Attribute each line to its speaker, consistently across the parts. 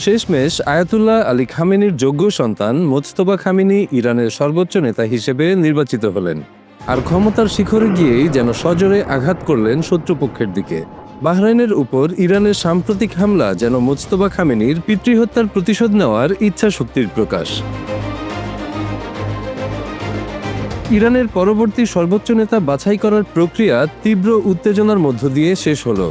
Speaker 1: শেষমেশ Ayatollah Ali খামেনির যোগ্য সন্তান মোজতবা খামেনি ইরানের সর্বোচ্চ নেতা হিসেবে নির্বাচিত হলেন, আর ক্ষমতার শিখরে গিয়েই যেন সজোরে আঘাত করলেন শত্রুপক্ষের দিকে। বাহরাইনের উপর ইরানের সাম্প্রতিক হামলা যেন মোজতবা খামেনির পিতৃহত্যার প্রতিশোধ নেওয়ার ইচ্ছা শক্তির প্রকাশ। ইরানের পরবর্তী সর্বোচ্চ নেতা বাছাই করার প্রক্রিয়া তীব্র উত্তেজনার মধ্য দিয়ে শেষ হলো।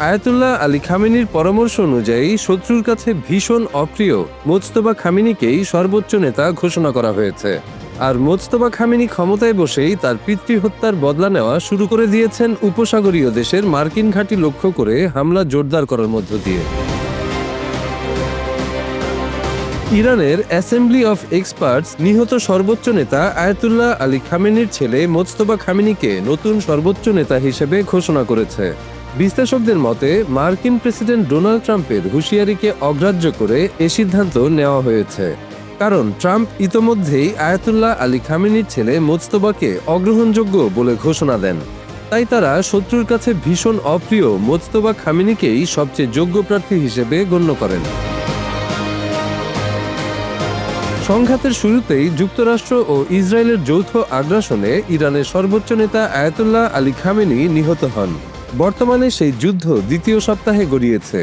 Speaker 1: আয়াতুল্লাহ আলী খামেনির পরামর্শ অনুযায়ী শত্রুর কাছে ভীষণ অপ্রিয় মোজতবা খামেনিকেই সর্বোচ্চ নেতা ঘোষণা করা হয়েছে। আর মোজতবা খামেনি ক্ষমতায় বসেই তার পিতৃহত্যার বদলা নেওয়া শুরু করে দিয়েছেন উপসাগরীয় দেশের মার্কিন ঘাঁটি লক্ষ্য করে হামলা জোরদার করার মধ্য দিয়ে। ইরানের অ্যাসেম্বলি অফ এক্সপার্টস নিহত সর্বোচ্চ নেতা আয়াতুল্লাহ আলী খামেনির ছেলে মোজতবা খামেনিকে নতুন সর্বোচ্চ নেতা হিসেবে ঘোষণা করেছে। বিশ্লেষকদের মতে মার্কিন প্রেসিডেন্ট ডোনাল্ড ট্রাম্পের হুঁশিয়ারিকে অগ্রাহ্য করে এ সিদ্ধান্ত নেওয়া হয়েছে, কারণ ট্রাম্প ইতোমধ্যেই আয়াতুল্লাহ আলী খামেনির ছেলে মোজতবাকে অগ্রহণযোগ্য বলে ঘোষণা দেন। তাই তারা শত্রুর কাছে ভীষণ অপ্রিয় মোজতবা খামেনিকেই সবচেয়ে যোগ্য প্রার্থী হিসেবে গণ্য করেন। সংঘাতের শুরুতেই যুক্তরাষ্ট্র ও ইসরায়েলের যৌথ আগ্রাসনে ইরানের সর্বোচ্চ নেতা আয়াতুল্লাহ আলী খামেনি নিহত হন। বর্তমানে সেই যুদ্ধ দ্বিতীয় সপ্তাহে গড়িয়েছে,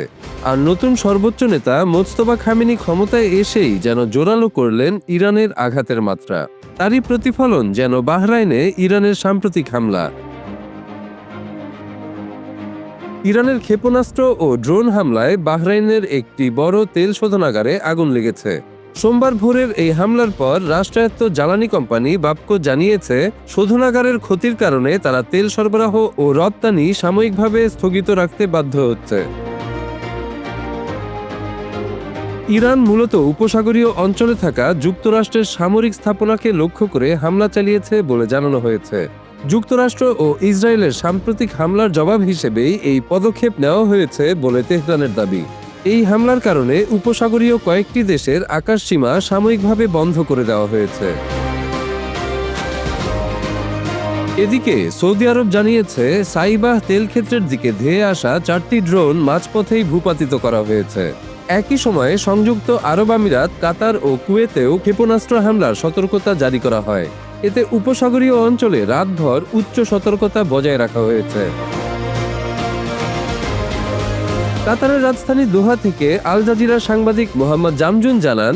Speaker 1: আর নতুন সর্বোচ্চ নেতা মোজতবা খামেনি ক্ষমতায় এসেই যেন জোরালো করলেন ইরানের আঘাতের মাত্রা। তারই প্রতিফলন যেন বাহরাইনে ইরানের সাম্প্রতিক হামলা। ইরানের ক্ষেপণাস্ত্র ও ড্রোন হামলায় বাহরাইনের একটি বড় তেল শোধনাগারে আগুন লেগেছে। সোমবার ভোরের এই হামলার পর রাষ্ট্রায়ত্ত জ্বালানি কোম্পানি বাপকো জানিয়েছে, শোধনাগারের ক্ষতির কারণে তারা তেল সরবরাহ ও রপ্তানি সাময়িকভাবে স্থগিত রাখতে বাধ্য হচ্ছে। ইরান মূলত উপসাগরীয় অঞ্চলে থাকা যুক্তরাষ্ট্রের সামরিক স্থাপনাকে লক্ষ্য করে হামলা চালিয়েছে বলে জানানো হয়েছে। যুক্তরাষ্ট্র ও ইসরায়েলের সাম্প্রতিক হামলার জবাব হিসেবেই এই পদক্ষেপ নেওয়া হয়েছে বলে তেহরানের দাবি। এই হামলার কারণে উপসাগরীয় কয়েকটি দেশের আকাশসীমা সাময়িকভাবে বন্ধ করে দেওয়া হয়েছে। এদিকে সৌদি আরব জানিয়েছে, সাইবাহ তেলক্ষেত্রের দিকে ধেয়ে আসা 4টি ড্রোন মাঝপথেই ভূপাতিত করা হয়েছে। একই সময়ে সংযুক্ত আরব আমিরাত, কাতার ও কুয়েতেও ক্ষেপণাস্ত্র হামলার সতর্কতা জারি করা হয়। এতে উপসাগরীয় অঞ্চলে রাতভর উচ্চ সতর্কতা বজায় রাখা হয়েছে। কাতারের রাজধানী দোহা থেকে আল জাজিরার সাংবাদিক মোহাম্মদ জামজুন জানান,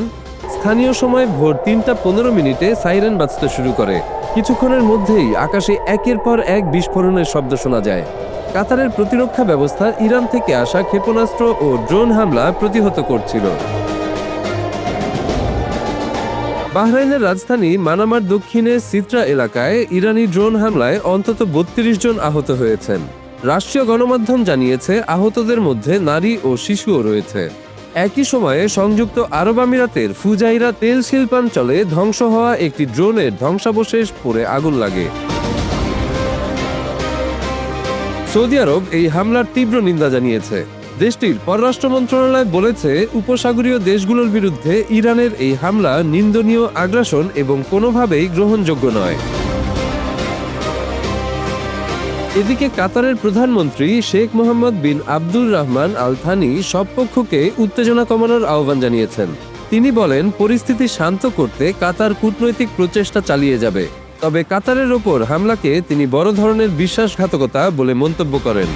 Speaker 1: স্থানীয় সময় ভোর 3:15 সাইরেন বাজতে শুরু করে। কিছুক্ষণের মধ্যেই আকাশে একের পর এক বিস্ফোরণের শব্দ শোনা যায়। কাতারের প্রতিরক্ষা ব্যবস্থা ইরান থেকে আসা ক্ষেপণাস্ত্র ও ড্রোন হামলা প্রতিহত করছিল। বাহরাইনের রাজধানী মানামার দক্ষিণে সিত্রা এলাকায় ইরানি ড্রোন হামলায় অন্তত 32 জন আহত হয়েছেন। রাষ্ট্রীয় গণমাধ্যম জানিয়েছে, আহতদের মধ্যে নারী ও শিশুও রয়েছে। একই সময়ে সংযুক্ত আরব আমিরাতের ফুজাইরা তেল শিল্পাঞ্চলে ধ্বংস হওয়া একটি ড্রোনের ধ্বংসাবশেষ পড়ে আগুন লাগে। সৌদি আরব এই হামলার তীব্র নিন্দা জানিয়েছে। দেশটির পররাষ্ট্র মন্ত্রণালয় বলেছে, উপসাগরীয় দেশগুলোর বিরুদ্ধে ইরানের এই হামলা নিন্দনীয় আগ্রাসন এবং কোনোভাবেই গ্রহণযোগ্য নয়। এদিকে কাতারের প্রধানমন্ত্রী শেখ মোহাম্মদ বিন আব্দুর রহমান আল থানি সব পক্ষকে উত্তেজনা কমানোর আহ্বান জানিয়েছেন। তিনি বলেন, পরিস্থিতি শান্ত করতে কাতার কূটনৈতিক প্রচেষ্টা চালিয়ে যাবে। তবে কাতারের ওপর হামলাকে তিনি বড় ধরনের বিশ্বাসঘাতকতা বলে মন্তব্য করেন।